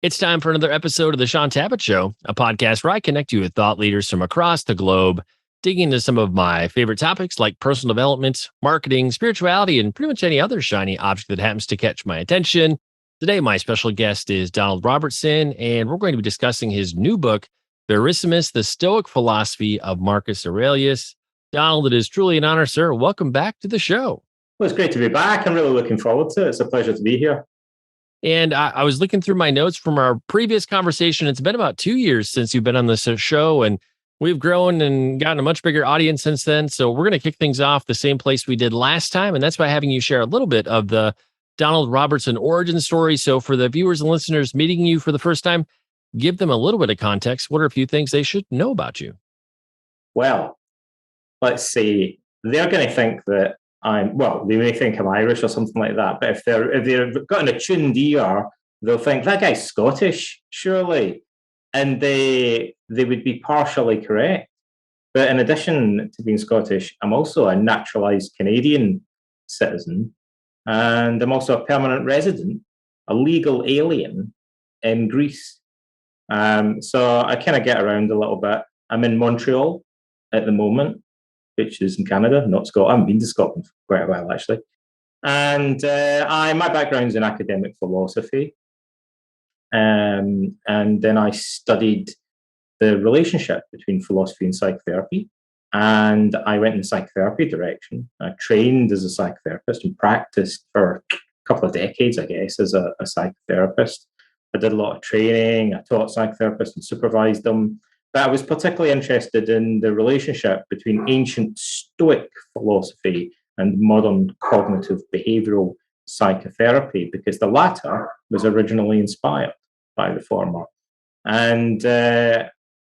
It's time for another episode of The Sean Tappet Show, a podcast where I connect you with thought leaders from across the globe, digging into some of my favorite topics like personal development, marketing, spirituality, and pretty much any other shiny object that happens to catch my attention. Today, my special guest is Donald Robertson, and we're going to be discussing his new book, Verissimus, the Stoic Philosophy of Marcus Aurelius. Donald, it is truly an honor, sir. Welcome back to the show. Well, it's great to be back. I'm really looking forward to it. It's a pleasure to be here. And I was looking through my notes from our previous conversation. It's been about 2 years since you've been on this show, and we've grown and gotten a much bigger audience since then. So we're going to kick things off the same place we did last time, and that's by having you share a little bit of the Donald Robertson origin story. So for the viewers and listeners meeting you for the first time, give them a little bit of context. What are a few things they should know about you? Well, let's see. They're going to think that they may think I'm Irish or something like that, but if they've got an attuned ear, they'll think that guy's Scottish, surely, and they would be partially correct. But in addition to being Scottish, I'm also a naturalized Canadian citizen, and I'm also a permanent resident, a legal alien in Greece. So I kind of get around a little bit. I'm in Montreal at the moment, which is in Canada, not Scotland. I haven't been to Scotland for quite a while, actually. And my background's in academic philosophy. And then I studied the relationship between philosophy and psychotherapy. And I went in the psychotherapy direction. I trained as a psychotherapist and practiced for a couple of decades, I guess, as a psychotherapist. I did a lot of training. I taught psychotherapists and supervised them. But I was particularly interested in the relationship between ancient Stoic philosophy and modern cognitive behavioral psychotherapy, because the latter was originally inspired by the former. And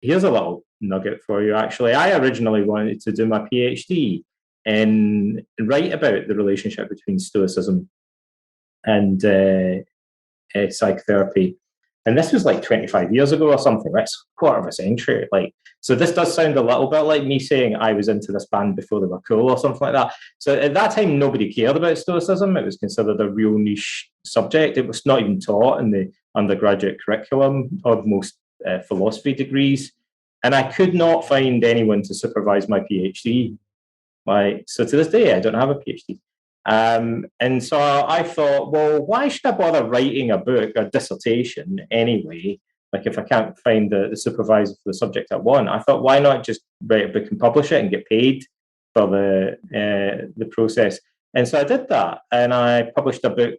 here's a little nugget for you, actually. I originally wanted to do my PhD and write about the relationship between Stoicism and psychotherapy. And this was like 25 years ago or something. That's a quarter of a century. So this does sound a little bit like me saying I was into this band before they were cool or something like that. So at that time, nobody cared about Stoicism. It was considered a real niche subject. It was not even taught in the undergraduate curriculum of most philosophy degrees. And I could not find anyone to supervise my PhD. So to this day, I don't have a PhD. And so I thought, well, why should I bother writing a book, a dissertation anyway? Like if I can't find the supervisor for the subject I want, I thought, why not just write a book and publish it and get paid for the process? And so I did that, and I published a book.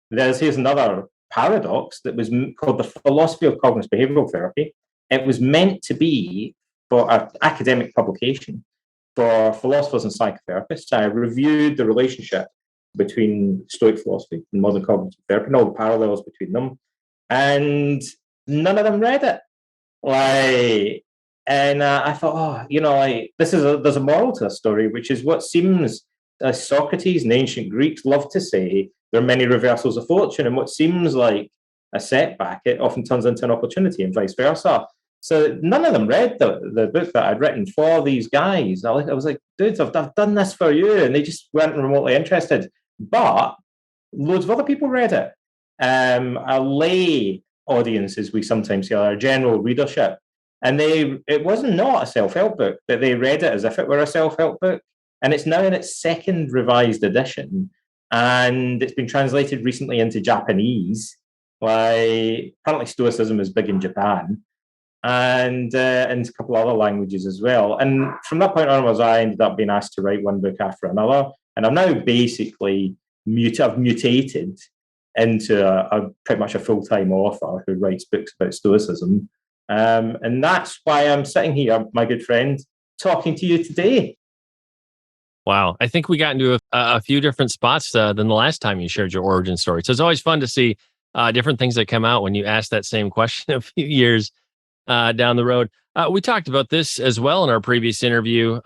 Here's another paradox that was called The Philosophy of Cognitive Behavioral Therapy. It was meant to be for an academic publication for philosophers and psychotherapists. I reviewed the relationship between Stoic philosophy and modern cognitive therapy and all the parallels between them. And none of them read it. I thought, there's a moral to the story, which is what seems, as Socrates and ancient Greeks love to say, there are many reversals of fortune, and what seems like a setback, it often turns into an opportunity, and vice versa. So none of them read the book that I'd written for these guys. I was like, dudes, I've done this for you. And they just weren't remotely interested. But loads of other people read it. A lay audience, as we sometimes say, our general readership. And it was not a self-help book, but they read it as if it were a self-help book. And it's now in its second revised edition. And it's been translated recently into Japanese. Apparently Stoicism is big in Japan. And a couple of other languages as well. And from that point onwards, I ended up being asked to write one book after another. And I'm now basically mutated into a pretty much a full-time author who writes books about Stoicism. And that's why I'm sitting here, my good friend, talking to you today. Wow. I think we got into a few different spots than the last time you shared your origin story. So it's always fun to see different things that come out when you ask that same question a few years down the road. We talked about this as well in our previous interview.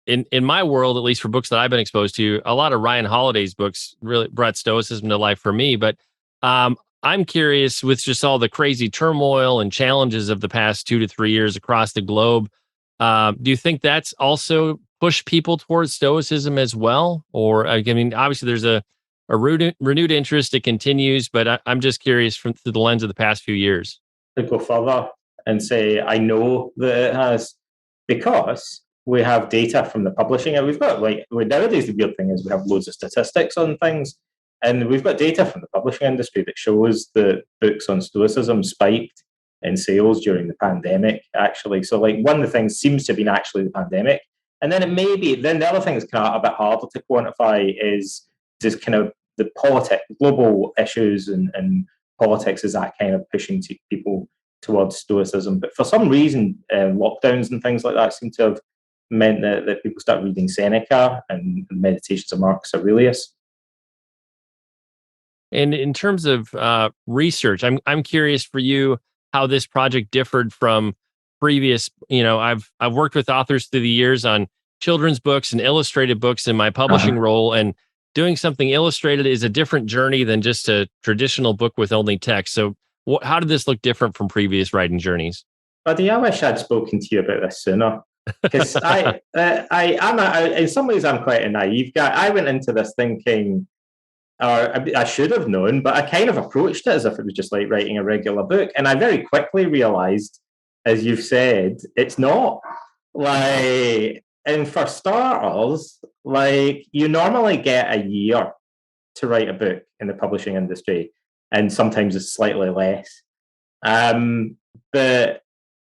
In my world, at least for books that I've been exposed to, a lot of Ryan Holiday's books really brought Stoicism to life for me. But I'm curious, with just all the crazy turmoil and challenges of the past 2 to 3 years across the globe, do you think that's also pushed people towards Stoicism as well? Or, I mean, obviously there's a a renewed interest. It continues, but I'm just curious from through the lens of the past few years. To go further and say, I know that it has, because we have data from the publishing, and we've got nowadays the weird thing is we have loads of statistics on things, and we've got data from the publishing industry that shows that books on Stoicism spiked in sales during the pandemic, actually. So, like, one of the things seems to have been actually the pandemic. And then then the other thing that's kind of a bit harder to quantify is just kind of the global issues and politics, is that kind of pushing people towards Stoicism. But for some reason, lockdowns and things like that seem to have meant that people start reading Seneca and Meditations of Marcus Aurelius. And in terms of research, I'm curious for you how this project differed from previous. I've worked with authors through the years on children's books and illustrated books in my publishing role, and doing something illustrated is a different journey than just a traditional book with only text. So, how did this look different from previous writing journeys? Buddy, I wish I'd spoken to you about this sooner. Because in some ways, I'm quite a naive guy. I went into this thinking, or I should have known, but I kind of approached it as if it was just like writing a regular book. And I very quickly realized, as you've said, it's not. Like, and for starters, like, you normally get a year to write a book in the publishing industry, and sometimes it's slightly less. But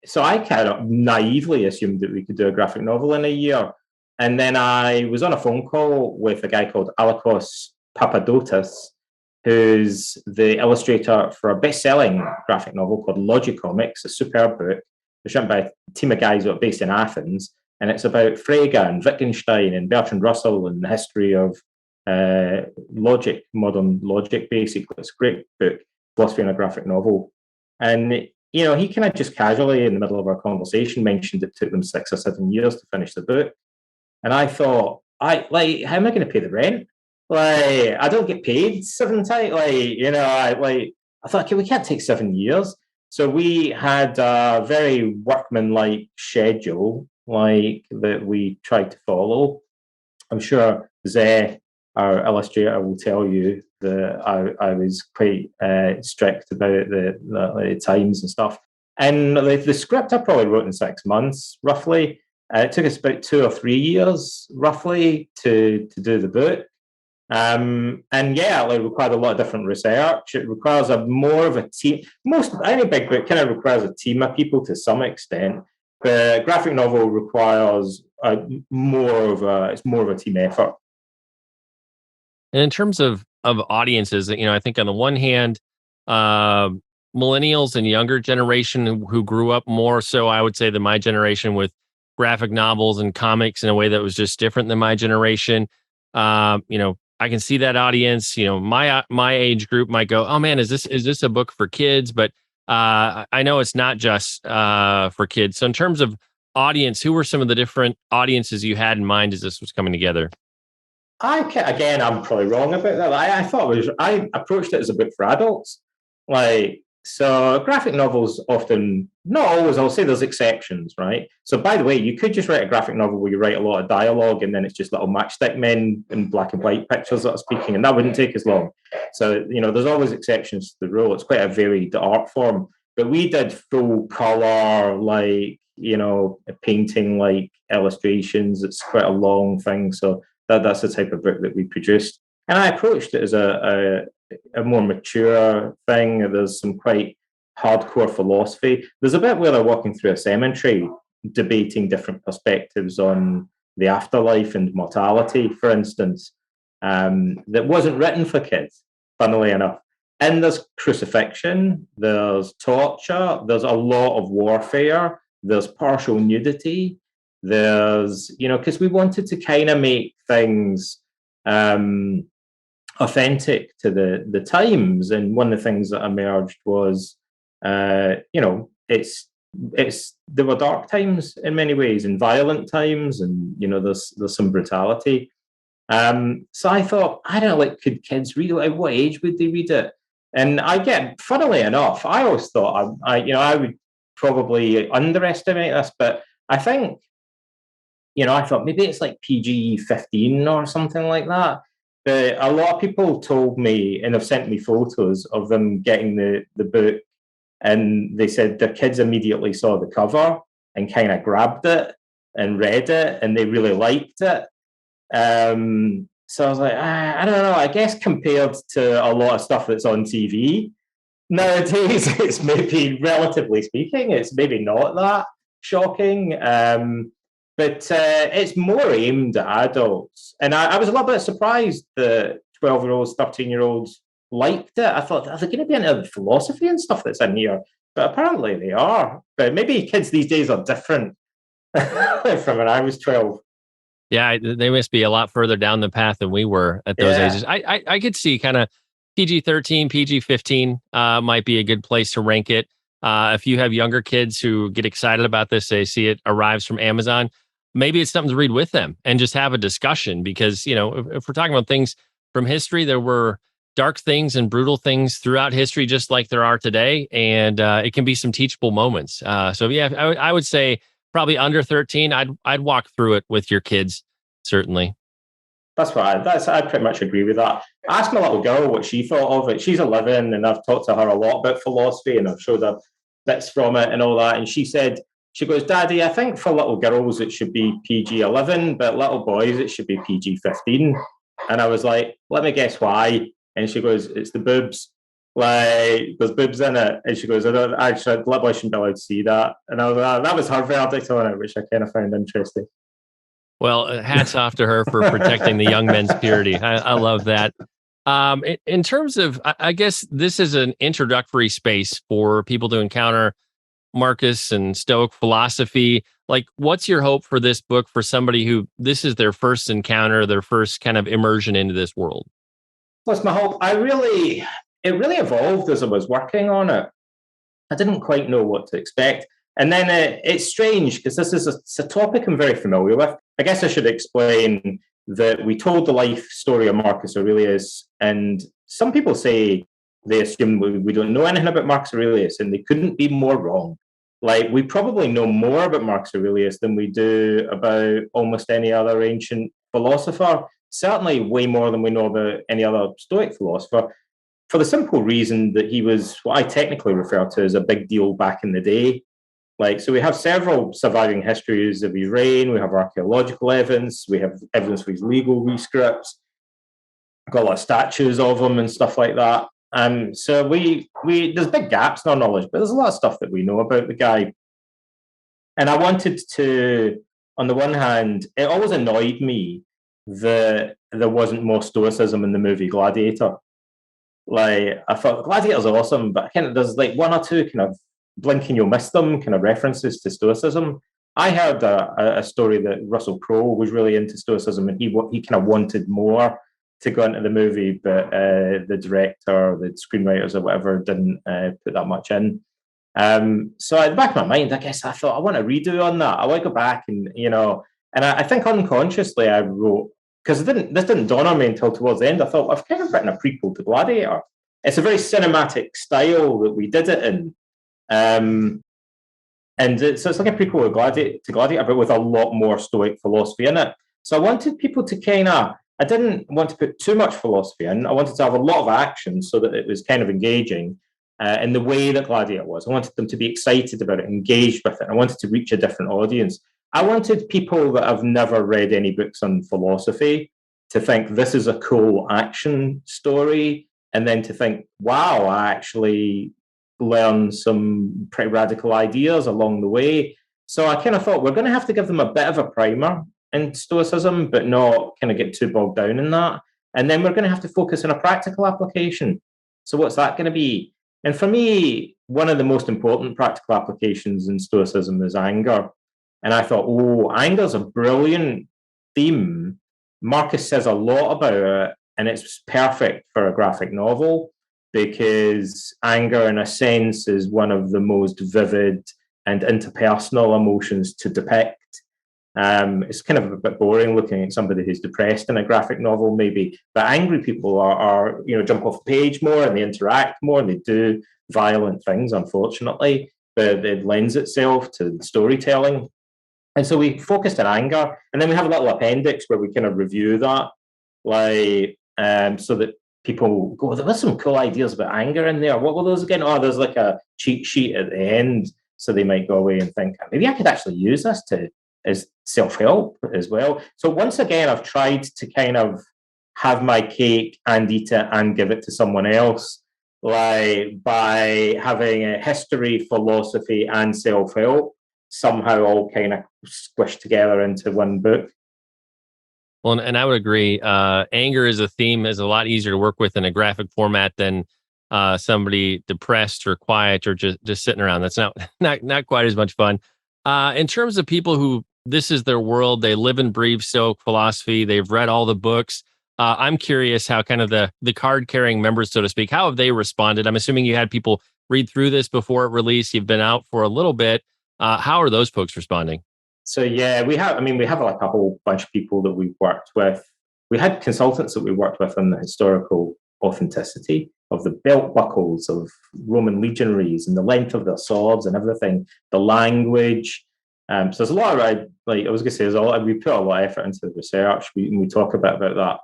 so I kind of naively assumed that we could do a graphic novel in a year. And then I was on a phone call with a guy called Alakos Papadotis, who's the illustrator for a best-selling graphic novel called Logicomics, a superb book. It's written by a team of guys that are based in Athens, and it's about Frege and Wittgenstein and Bertrand Russell and the history of logic, modern logic, basically. It's a great book, philosophy in a graphic novel. And he kind of just casually in the middle of our conversation mentioned it took them 6 or 7 years to finish the book. And I thought, how am I going to pay the rent? Like, I don't get paid 7 times. I thought, okay, we can't take 7 years. So we had a very workman-like schedule, like, that we tried to follow. I'm sure Zeh, our illustrator, will tell you that I was quite strict about the times and stuff. And the script I probably wrote in 6 months, roughly. It took us about 2 or 3 years, roughly, to do the book. And yeah, it required a lot of different research. It requires more of a team. Any big book kind of requires a team of people to some extent. The graphic novel requires more of a team effort. And in terms of audiences, I think on the one hand, millennials and younger generation who grew up more so, I would say, than my generation, with graphic novels and comics in a way that was just different than my generation. I can see that audience. My age group might go, "Oh man, is this a book for kids?" But I know it's not just for kids. So in terms of audience, who were some of the different audiences you had in mind as this was coming together? I'm probably wrong about that. I approached it as a book for adults. So graphic novels often, not always, I'll say there's exceptions, right? So by the way, you could just write a graphic novel where you write a lot of dialogue and then it's just little matchstick men in black and white pictures that are speaking, and that wouldn't take as long. So, there's always exceptions to the rule. It's quite a varied art form. But we did full color, painting, like illustrations. It's quite a long thing. So that's the type of book that we produced. And I approached it as a more mature thing. There's some quite hardcore philosophy. There's a bit where they're walking through a cemetery, debating different perspectives on the afterlife and mortality, for instance, that wasn't written for kids, funnily enough. And there's crucifixion, there's torture, there's a lot of warfare, there's partial nudity, there's, because we wanted to kind of make things authentic to the times. And one of the things that emerged was, there were dark times in many ways, and violent times, and there's some brutality. So I thought, I don't know, could kids read it? At what age would they read it? And funnily enough, I always thought I would probably underestimate this, but I think, I thought maybe it's like PG-15 or something like that. a lot of people told me and have sent me photos of them getting the book, and they said their kids immediately saw the cover and kind of grabbed it and read it, and they really liked it. So I was like, I don't know. I guess compared to a lot of stuff that's on TV nowadays, it's maybe, relatively speaking, it's maybe not that shocking. But it's more aimed at adults. And I was a little bit surprised that 12-year-olds, 13-year-olds liked it. I thought, are they going to be into philosophy and stuff that's in here? But apparently they are. But maybe kids these days are different from when I was 12. Yeah, they must be a lot further down the path than we were at those ages. I could see kind of PG-13, PG-15 might be a good place to rank it. If you have younger kids who get excited about this, they see it arrives from Amazon, maybe it's something to read with them and just have a discussion because, if we're talking about things from history, there were dark things and brutal things throughout history, just like there are today. And it can be some teachable moments. So yeah, I would say probably under 13, I'd walk through it with your kids, certainly. I pretty much agree with that. I asked my little girl what she thought of it. She's 11, and I've talked to her a lot about philosophy, and I've showed her bits from it and all that. And she goes, Daddy, I think for little girls it should be PG-11, but little boys it should be PG-15. And I was like, let me guess why. And she goes, it's the boobs. Like, there's boobs in it. And she goes, little boys shouldn't be allowed to see that. And I was like, that was her verdict on it, which I kind of found interesting. Well, hats off to her for protecting the young men's purity. I love that. In terms of, I guess this is an introductory space for people to encounter Marcus and Stoic philosophy. Like, what's your hope for this book for somebody who this is their first encounter, their first kind of immersion into this world? What's my hope? It really evolved as I was working on it. I didn't quite know what to expect. And then it's strange because this is a topic I'm very familiar with. I guess I should explain that we told the life story of Marcus Aurelius, and some people say they assume we don't know anything about Marcus Aurelius, and they couldn't be more wrong. Like, we probably know more about Marcus Aurelius than we do about almost any other ancient philosopher, certainly way more than we know about any other Stoic philosopher, for the simple reason that he was what I technically refer to as a big deal back in the day. Like, so we have several surviving histories of his reign. We have archaeological evidence. We have evidence of his legal rescripts. Got a lot of statues of him and stuff like that. So we there's big gaps in our knowledge, but there's a lot of stuff that we know about the guy. And I wanted to, on the one hand, it always annoyed me that there wasn't more stoicism in the movie Gladiator. Like, I thought Gladiator's awesome, but there's like one or two kind of blink and you'll miss them kind of references to stoicism. I heard a story that Russell Crowe was really into stoicism, and he kind of wanted more to go into the movie, but the director, the screenwriters or whatever didn't put that much in. So at the back of my mind, I guess I thought I want a redo on that. I want to go back and and I think unconsciously I wrote, because this didn't dawn on me until towards the end. I thought I've kind of written a prequel to Gladiator. It's a very cinematic style that we did it in. So it's like a prequel to Gladiator, but with a lot more Stoic philosophy in it. So I wanted people to I didn't want to put too much philosophy in. I wanted to have a lot of action so that it was kind of engaging in the way that Gladiator was. I wanted them to be excited about it, engaged with it. I wanted to reach a different audience. I wanted people that have never read any books on philosophy to think this is a cool action story, and then to think, wow, I actually learn some pretty radical ideas along the way. So I kind of thought we're going to have to give them a bit of a primer in Stoicism, but not kind of get too bogged down in that. And then we're going to have to focus on a practical application. So what's that going to be? And for me, one of the most important practical applications in Stoicism is anger. And I thought, anger's a brilliant theme. Marcus says a lot about it, and it's perfect for a graphic novel, because anger, in a sense, is one of the most vivid and interpersonal emotions to depict. It's kind of a bit boring looking at somebody who's depressed in a graphic novel, maybe, but angry people are jump off the page more, and they interact more, and they do violent things, unfortunately, but it lends itself to storytelling. And so we focused on anger, and then we have a little appendix where we kind of review that. Like, so that people go, there was some cool ideas about anger in there. What were those again? Oh, there's like a cheat sheet at the end. So they might go away and think, maybe I could actually use this as self-help as well. So once again, I've tried to kind of have my cake and eat it and give it to someone else, like by having a history, philosophy, and self-help somehow all kind of squished together into one book. Well, and I would agree. Anger as a theme is a lot easier to work with in a graphic format than somebody depressed or quiet or just sitting around. That's not quite as much fun. In terms of people who this is their world, they live and breathe Stoic philosophy. They've read all the books. I'm curious how kind of the card carrying members, so to speak, how have they responded? I'm assuming you had people read through this before it released. You've been out for a little bit. How are those folks responding? So yeah, we have. I mean, we have like a whole bunch of people that we've worked with. We had consultants that we worked with on the historical authenticity of the belt buckles of Roman legionaries and the length of their swords and everything, the language. So there's a lot of like I was going to say, there's a lot. We put a lot of effort into the research. We talk a bit about that.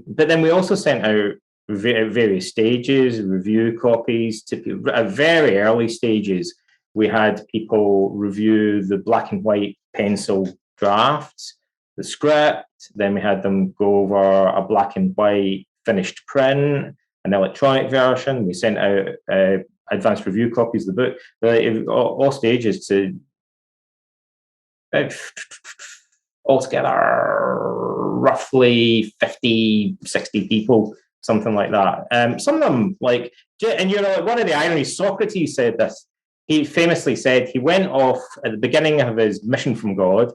But then we also sent out at various stages review copies to people at very early stages. We had people review the black and white pencil drafts, the script. Then we had them go over a black and white finished print, an electronic version. We sent out advanced review copies of the book, all stages to altogether roughly 50, 60 people, something like that. Some of them, like, and one of the ironies, Socrates said this. He famously said he went off at the beginning of his mission from God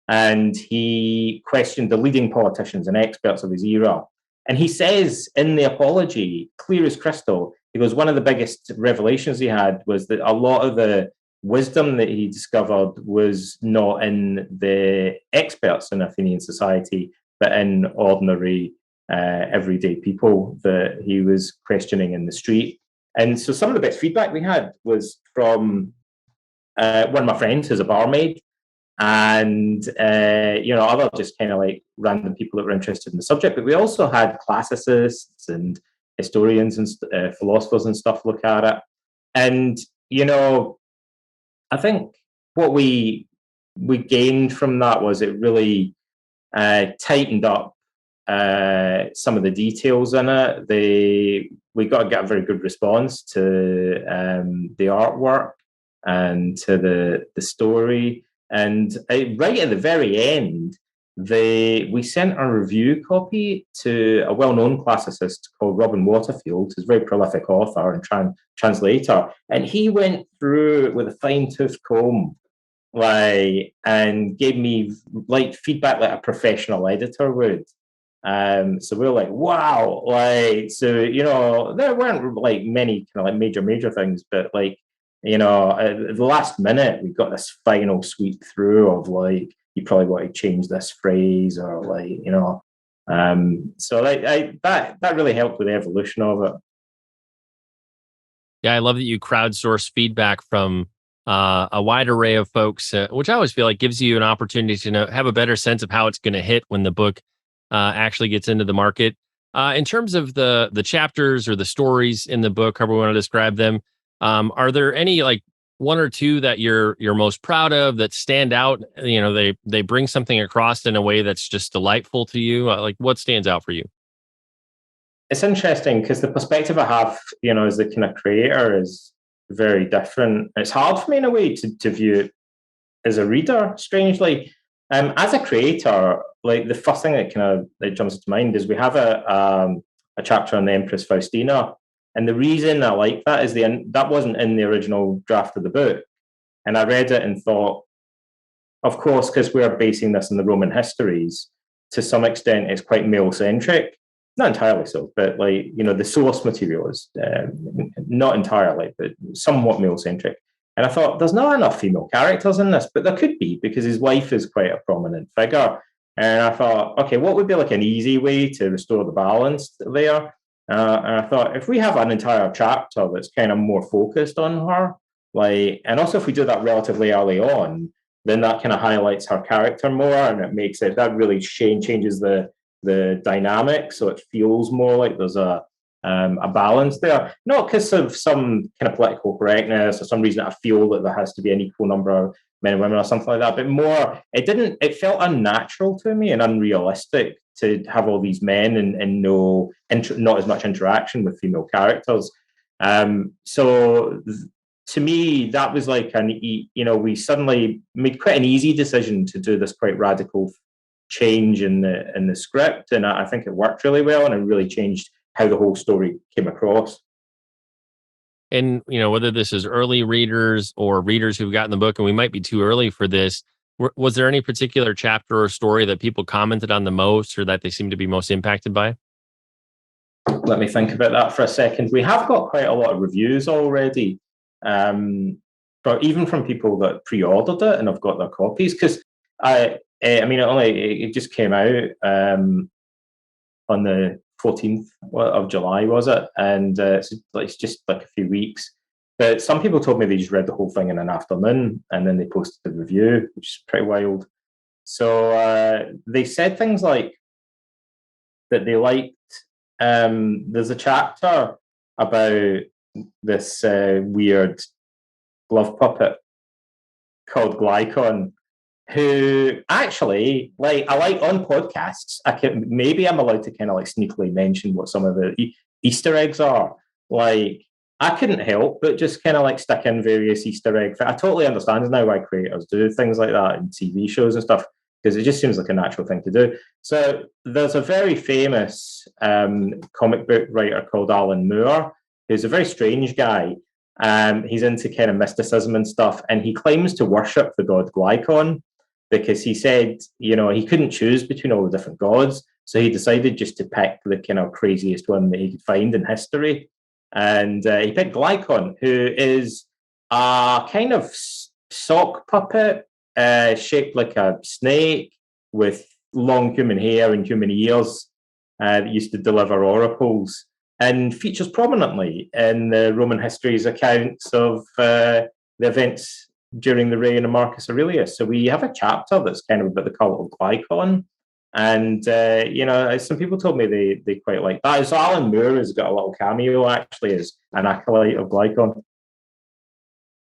and he questioned the leading politicians and experts of his era. And he says in the apology, clear as crystal, he goes, one of the biggest revelations he had was that a lot of the wisdom that he discovered was not in the experts in Athenian society, but in ordinary, everyday people that he was questioning in the street. And so some of the best feedback we had was from one of my friends who's a barmaid and, other just kind of like random people that were interested in the subject. But we also had classicists and historians and philosophers and stuff look at it. And, I think what we gained from that was it really tightened up some of the details in it. We got to get a very good response to the artwork and to the story. And right at the very end, we sent a review copy to a well-known classicist called Robin Waterfield, who's a very prolific author and translator. And he went through it with a fine-tooth comb, and gave me feedback like a professional editor would. So we were like, wow, there weren't many kind of major things, but at the last minute, we got this final sweep through of you probably want to change this phrase or so that really helped with the evolution of it. Yeah, I love that you crowdsource feedback from a wide array of folks, which I always feel like gives you an opportunity to have a better sense of how it's going to hit when the book actually gets into the market. In terms of the chapters or the stories in the book, however we want to describe them, are there any one or two that you're most proud of that stand out? They bring something across in a way that's just delightful to you. What stands out for you? It's interesting because the perspective I have, as the kind of creator is very different. It's hard for me in a way to view it as a reader, strangely. As a creator, the first thing that jumps into mind is we have a chapter on the Empress Faustina. And the reason I like that is that wasn't in the original draft of the book. And I read it and thought, of course, because we're basing this on the Roman histories, to some extent, it's quite male-centric. Not entirely so, but the source material is not entirely, but somewhat male-centric. And I thought, there's not enough female characters in this, but there could be because his wife is quite a prominent figure. And I thought, okay, what would be an easy way to restore the balance there? And I thought, if we have an entire chapter that's kind of more focused on her, and also if we do that relatively early on, then that kind of highlights her character more, and it makes it that really changes the the dynamic, so it feels more like there's a balance there. Not because of some kind of political correctness or some reason I feel that there has to be an equal number of men and women or something like that, but more it felt unnatural to me and unrealistic to have all these men and not as much interaction with female characters. So to me, that was like we suddenly made quite an easy decision to do this quite radical change in the script, and I think it worked really well, and it really changed how the whole story came across. And whether this is early readers or readers who've gotten the book, and we might be too early for this, was there any particular chapter or story that people commented on the most, or that they seem to be most impacted by? Let me think about that for a second. We have got quite a lot of reviews already, but even from people that pre-ordered it and have got their copies, because it just came out on the 14th of July, was it? And it's just like a few weeks. But some people told me they just read the whole thing in an afternoon and then they posted the review, which is pretty wild. So they said things like that they liked. There's a chapter about this weird glove puppet called Glycon, who actually, I like on podcasts, I'm allowed to kind of like sneakily mention what some of the Easter eggs are. Like, I couldn't help but just kind of like stick in various Easter eggs. I totally understand now why creators do things like that in TV shows and stuff, because it just seems like a natural thing to do. So there's a very famous comic book writer called Alan Moore, who's a very strange guy. He's into kind of mysticism and stuff, and he claims to worship the god Glycon, because he said, he couldn't choose between all the different gods. So he decided just to pick the kind of craziest one that he could find in history. And he picked Glycon, who is a kind of sock puppet shaped like a snake with long human hair and human ears that used to deliver oracles, and features prominently in the Roman history's accounts of the events during the reign of Marcus Aurelius. So we have a chapter that's kind of about the cult of Glycon. And, some people told me they quite like that. So Alan Moore has got a little cameo, actually, as an acolyte of Glycon.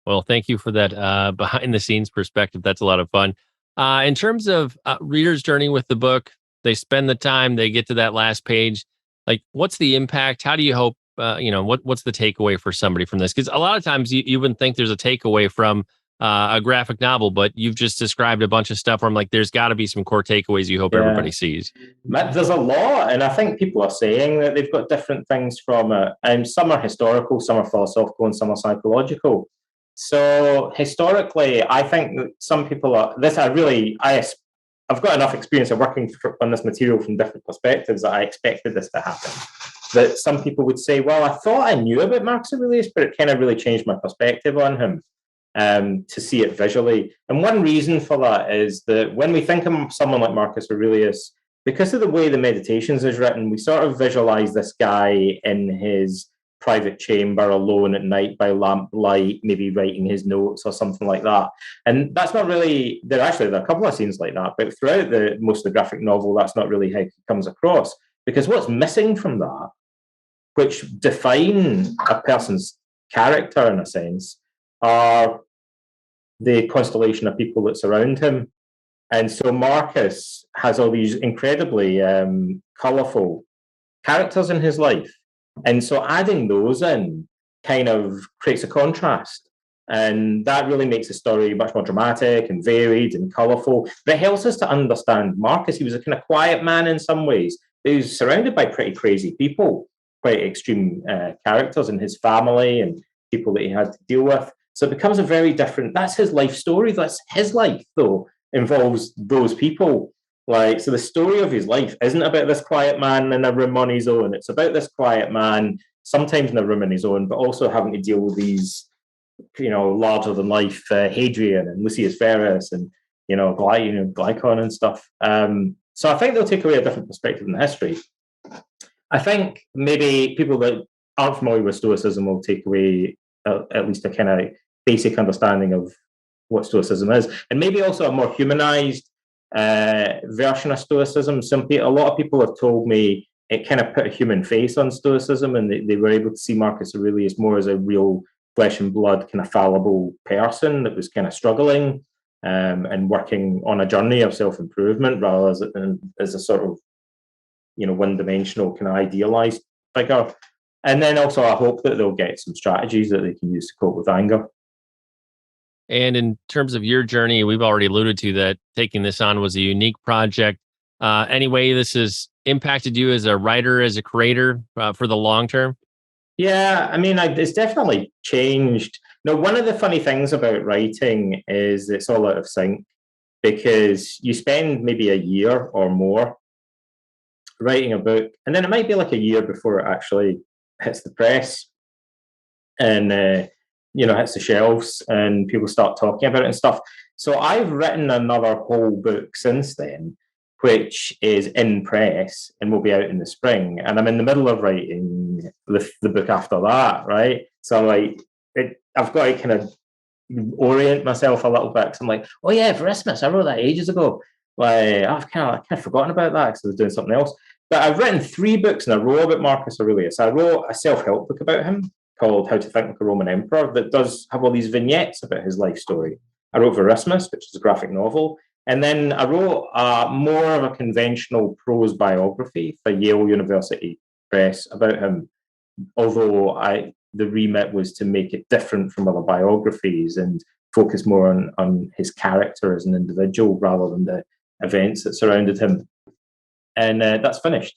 Well, thank you for that behind-the-scenes perspective. That's a lot of fun. In terms of readers' journey with the book, they spend the time, they get to that last page. Like, what's the impact? How do you hope, what's the takeaway for somebody from this? Because a lot of times you wouldn't think there's a takeaway from a graphic novel, but you've just described a bunch of stuff where I'm like, there's got to be some core takeaways you hope everybody sees. There's a lot, and I think people are saying that they've got different things from it. And some are historical, some are philosophical, and some are psychological. So historically, I think that some people are this. I've got enough experience of working on this material from different perspectives that I expected this to happen. That some people would say, well, I thought I knew about Marcus Aurelius, but it kind of really changed my perspective on him. To see it visually. And one reason for that is that when we think of someone like Marcus Aurelius, because of the way the Meditations is written, we sort of visualize this guy in his private chamber alone at night by lamplight, maybe writing his notes or something like that. And that's not really, there are a couple of scenes like that, but throughout most of the graphic novel, that's not really how it comes across. Because what's missing from that, which define a person's character in a sense, are the constellation of people that surround him. And so Marcus has all these incredibly colourful characters in his life. And so adding those in kind of creates a contrast. And that really makes the story much more dramatic and varied and colourful. But it helps us to understand Marcus. He was a kind of quiet man in some ways. He was surrounded by pretty crazy people, quite extreme characters in his family and people that he had to deal with. So it becomes a very different, that's his life story. That's his life, though, involves those people. So the story of his life isn't about this quiet man in a room on his own. It's about this quiet man, sometimes in a room on his own, but also having to deal with these, larger than life Hadrian and Lucius Verus and, Glycon and stuff. So I think they'll take away a different perspective in the history. I think maybe people that aren't familiar with Stoicism will take away at least a kind of basic understanding of what Stoicism is, and maybe also a more humanized version of Stoicism. A lot of people have told me it kind of put a human face on Stoicism, and they were able to see Marcus Aurelius more as a real flesh and blood kind of fallible person that was kind of struggling and working on a journey of self-improvement rather as a sort of, one-dimensional kind of idealized figure. And then also I hope that they'll get some strategies that they can use to cope with anger. And in terms of your journey, we've already alluded to that taking this on was a unique project. Any way this has impacted you as a writer, as a creator for the long term? Yeah, I mean, it's definitely changed. Now, one of the funny things about writing is it's all out of sync because you spend maybe a year or more writing a book, and then it might be like a year before it actually hits the press and hits the shelves and people start talking about it and stuff. So I've written another whole book since then, which is in press and will be out in the spring. And I'm in the middle of writing the book after that, right? So I'm like, I've got to kind of orient myself a little bit. So I'm like, oh yeah, Verissimus, I wrote that ages ago. Like I've kind of forgotten about that because I was doing something else. But I've written 3 books in a row about Marcus Aurelius. I wrote a self-help book about him called How to Think Like a Roman Emperor that does have all these vignettes about his life story. I wrote Verissimus, which is a graphic novel. And then I wrote more of a conventional prose biography for Yale University Press about him, although the remit was to make it different from other biographies and focus more on his character as an individual rather than the events that surrounded him. And that's finished.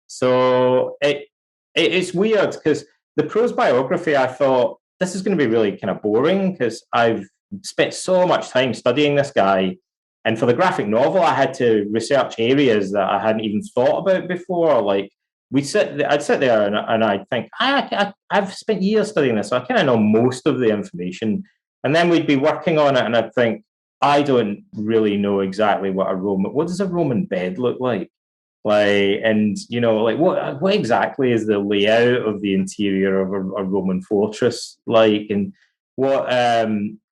So it's weird because the prose biography, I thought, this is going to be really kind of boring because I've spent so much time studying this guy. And for the graphic novel, I had to research areas that I hadn't even thought about before. Like I'd sit there and I'd think, I've spent years studying this, so I kind of know most of the information. And then we'd be working on it, and I'd think, I don't really know exactly what does a Roman bed look like? What exactly is the layout of the interior of a Roman fortress like? And what,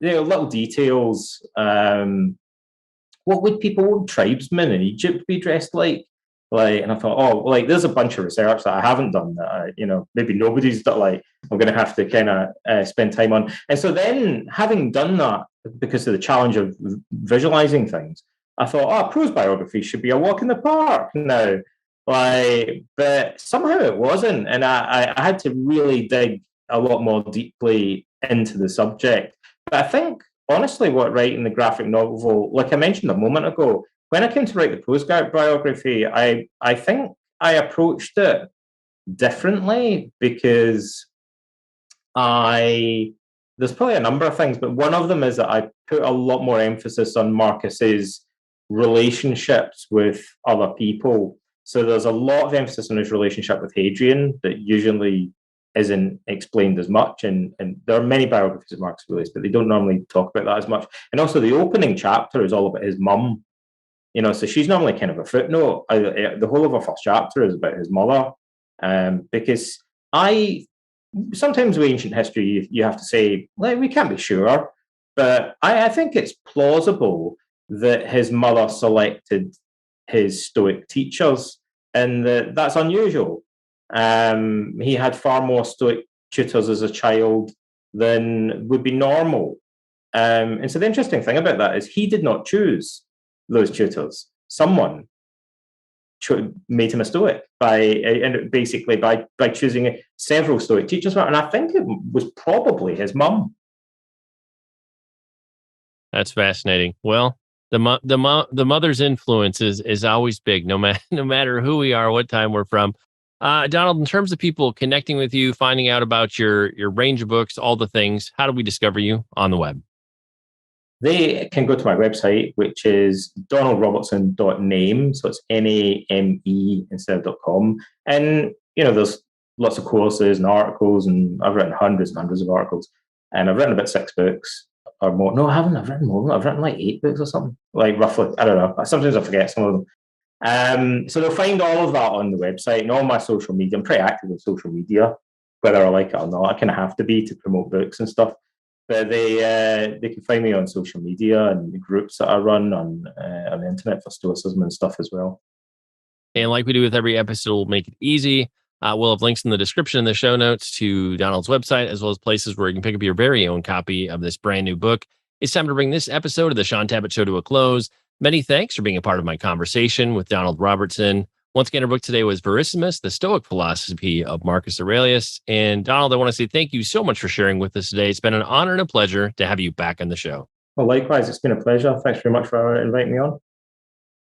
little details, what would tribesmen in Egypt be dressed like? And I thought, there's a bunch of research that I haven't done that, maybe nobody's done. I'm going to have to kind of spend time on. And so then, having done that, because of the challenge of visualizing things, I thought, prose biography should be a walk in the park now. But somehow it wasn't, and I had to really dig a lot more deeply into the subject. But I think, honestly, what writing the graphic novel, like I mentioned a moment ago, when I came to write the prose biography, I think I approached it differently because there's probably a number of things, but one of them is that I put a lot more emphasis on Marcus's relationships with other people. So there's a lot of emphasis on his relationship with Hadrian that usually isn't explained as much. And there are many biographies of Marcus Aurelius, but they don't normally talk about that as much. And also the opening chapter is all about his mum. So she's normally kind of a footnote. The whole of her first chapter is about his mother. Because sometimes with ancient history, you have to say, we can't be sure. But I think it's plausible that his mother selected his Stoic teachers, and that's unusual. He had far more Stoic tutors as a child than would be normal. And so the interesting thing about that is he did not choose those tutors. Someone made him a Stoic basically by choosing several Stoic teachers. And I think it was probably his mum. That's fascinating. Well, the mother's influence is always big, no matter who we are, what time we're from. Donald, in terms of people connecting with you, finding out about your range of books, all the things, how do we discover you on the web? They can go to my website, which is donaldrobertson.name. So it's NAME instead of .com. And, there's lots of courses and articles, and I've written hundreds and hundreds of articles. And I've written about 6 books or more. No, I haven't. I've written more. I've written like 8 books or something, roughly. I don't know. Sometimes I forget some of them. So they'll find all of that on the website and all my social media. I'm pretty active on social media, whether I like it or not. I kind of have to be to promote books and stuff. But they can find me on social media and the groups that I run on the internet for Stoicism and stuff as well. And like we do with every episode, we'll make it easy. We'll have links in the description and the show notes to Donald's website, as well as places where you can pick up your very own copy of this brand new book. It's time to bring this episode of the Sean Tabbett Show to a close. Many thanks for being a part of my conversation with Donald Robertson. Once again, our book today was Verissimus, the Stoic Philosophy of Marcus Aurelius. And Donald, I want to say thank you so much for sharing with us today. It's been an honor and a pleasure to have you back on the show. Well, likewise, it's been a pleasure. Thanks very much for inviting me on.